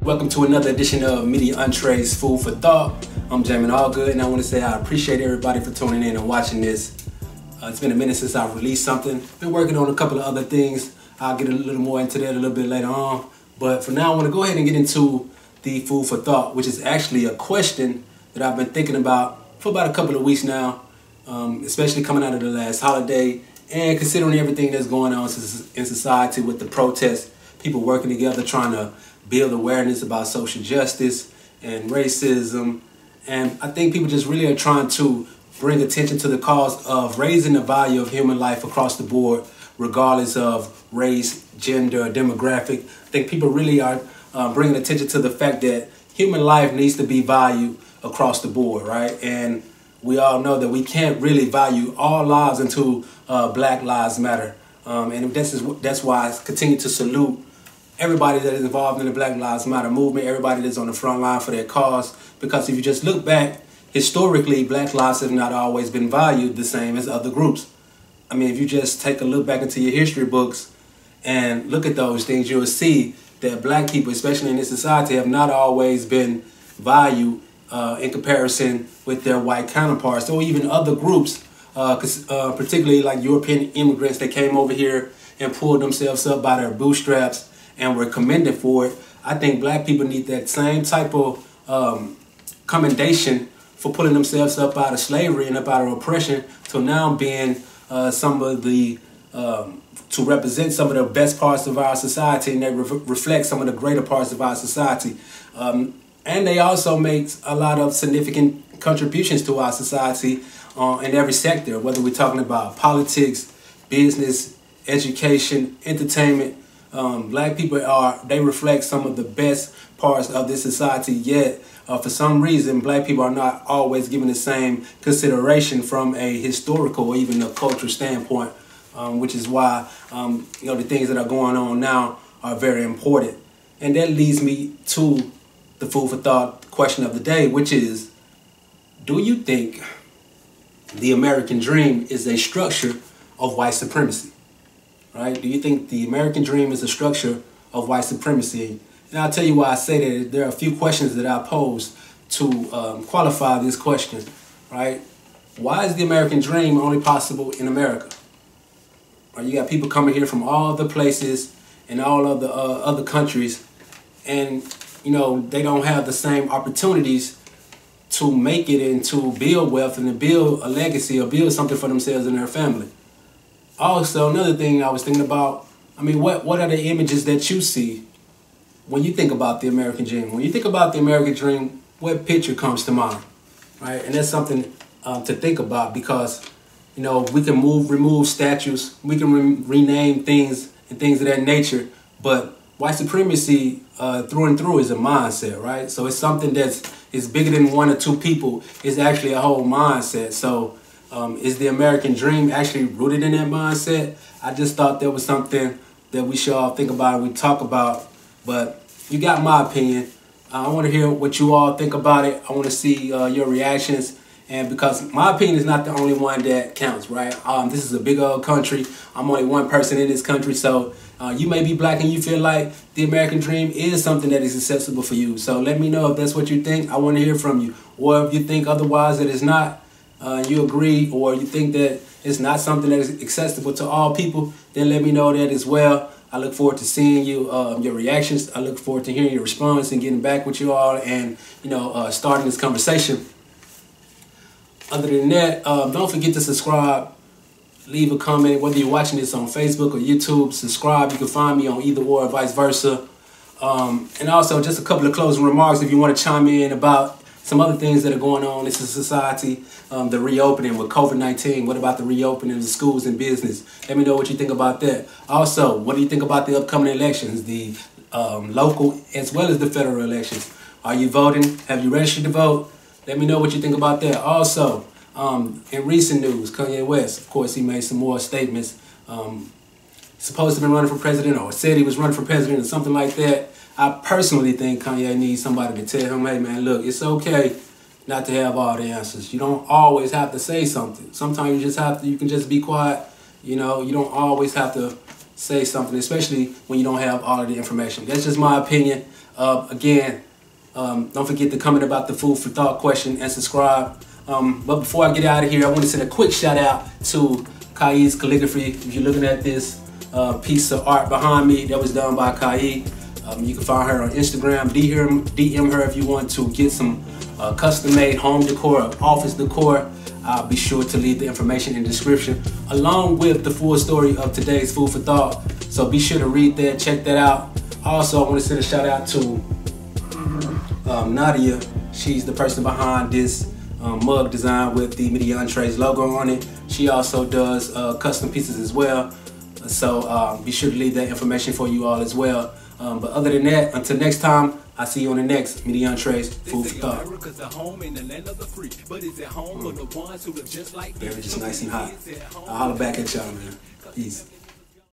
Welcome to another edition of Media Entrees Food for Thought. I'm Jamin Allgood, and I want to say I appreciate everybody for tuning in and watching this. It's been a minute since I've released something. Been working on a couple of other things. I'll get a little more into that a little bit later on. But for now, I want to go ahead and get into the food for thought, which is actually a question that I've been thinking about for about a couple of weeks now, especially coming out of the last holiday and considering everything that's going on in society with the protests, people working together trying to build awareness about social justice and racism. And I think people just really are trying to bring attention to the cause of raising the value of human life across the board, regardless of race, gender, or demographic. I think people really are bringing attention to the fact that human life needs to be valued across the board, right? And we all know that we can't really value all lives until Black Lives Matter. And that's why I continue to salute everybody that is involved in the Black Lives Matter movement, everybody that's on the front line for their cause. Because if you just look back, historically, Black lives have not always been valued the same as other groups. I mean, if you just take a look back into your history books and look at those things, you'll see that Black people, especially in this society, have not always been valued in comparison with their white counterparts or even other groups, particularly like European immigrants that came over here and pulled themselves up by their bootstraps and were commended for it. I think Black people need that same type of commendation for pulling themselves up out of slavery and up out of oppression to now being some of the, to represent some of the best parts of our society, and they reflect some of the greater parts of our society. And they also make a lot of significant contributions to our society in every sector, whether we're talking about politics, business, education, entertainment. Black people they reflect some of the best parts of this society, yet for some reason Black people are not always given the same consideration from a historical or even a cultural standpoint, which is why the things that are going on now are very important. And that leads me to the food for thought question of the day, which is, do you think the American dream is a structure of white supremacy? Right? Do you think the American dream is a structure of white supremacy? And I'll tell you why I say that. There are a few questions that I pose to qualify this question, right? Why is the American dream only possible in America? Right? You got people coming here from all the places and all of the other countries, and they don't have the same opportunities to make it and to build wealth and to build a legacy or build something for themselves and their family. Also, another thing I was thinking about, what are the images that you see when you think about the American dream? When you think about the American dream, what picture comes to mind, right? And that's something to think about, because, we can remove statues, we can rename things and things of that nature, but white supremacy through and through is a mindset, right? So it's something that's bigger than one or two people. It's actually a whole mindset. So is the American dream actually rooted in that mindset? I just thought that was something that we should all think about and we talk about. But you got my opinion. I want to hear what you all think about it. I want to see your reactions. And because my opinion is not the only one that counts, right? This is a big old country. I'm only one person in this country. So you may be Black and you feel like the American dream is something that is accessible for you. So let me know if that's what you think. I want to hear from you. Or if you think otherwise that it's not, you agree, or you think that it's not something that is accessible to all people, then let me know that as well. I look forward to seeing you, your reactions. I look forward to hearing your response and getting back with you all and, starting this conversation. Other than that, don't forget to subscribe, leave a comment, whether you're watching this on Facebook or YouTube, subscribe. You can find me on either or vice versa. And also just a couple of closing remarks if you want to chime in about some other things that are going on in society, the reopening with COVID-19. What about the reopening of the schools and business? Let me know what you think about that. Also, what do you think about the upcoming elections, the local as well as the federal elections? Are you voting? Have you registered to vote? Let me know what you think about that. Also, in recent news, Kanye West, of course, he made some more statements. Supposed to have been running for president, or said he was running for president or something like that. I personally think Kanye needs somebody to tell him, hey man, look, it's okay not to have all the answers. You don't always have to say something. Sometimes you can just be quiet. You don't always have to say something, especially when you don't have all of the information. That's just my opinion. Again, don't forget to comment about the food for thought question and subscribe. But before I get out of here, I want to send a quick shout out to Kanye's calligraphy. If you're looking at this piece of art behind me, that was done by Kanye. You can find her on Instagram. DM her if you want to get some custom-made home decor or office decor. I'll be sure to leave the information in the description, along with the full story of today's food for thought. So be sure to read that, check that out. Also, I want to send a shout out to Nadia. She's the person behind this mug design with the Entrees logo on it. She also does custom pieces as well. So be sure to leave that information for you all as well. But other than that, until next time, I'll see you on the next Entrees Food for Thought. Very just nice and hot. I'll holler back at y'all, man. Peace.